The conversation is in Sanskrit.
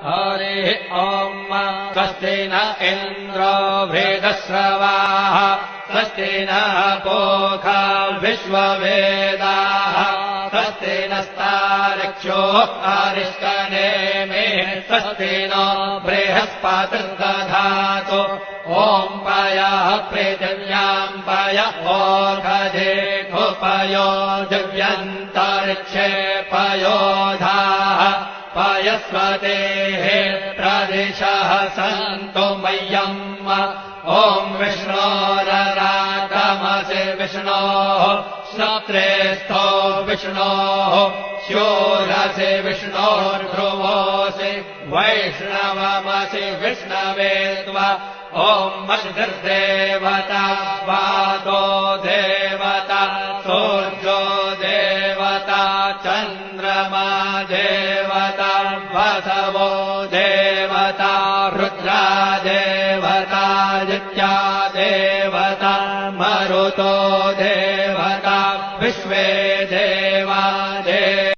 हरिः ॐ स्वस्ति न इन्द्रो वृद्धश्रवाः स्वस्ति नः पूषा विश्ववेदाः स्वस्ति नस्तार्क्ष्यो अरिष्टनेमिः स्वस्ति नो बृहस्पतिर्दधातु ॐ पयः पृथिव्याम् पय ओषधेऽपयो दिव्यन्तरिक्षे पयोधाः पयस्वतेः प्रदिशः सन्तु मह्यम् ॐ विष्णोररागमसि विष्णोः श्रोत्रेस्थो विष्णोः शूरसि विष्णोर्ध्रुवोऽसि वैष्णवमसि विष्णवे त्वा ॐ मषिर्देवता वातो देवता सूर्यो देवता चन्द्रमा देवता वसवो देवता रुद्रा देवता जित्या देवता मरुतो देवता विश्वे देवता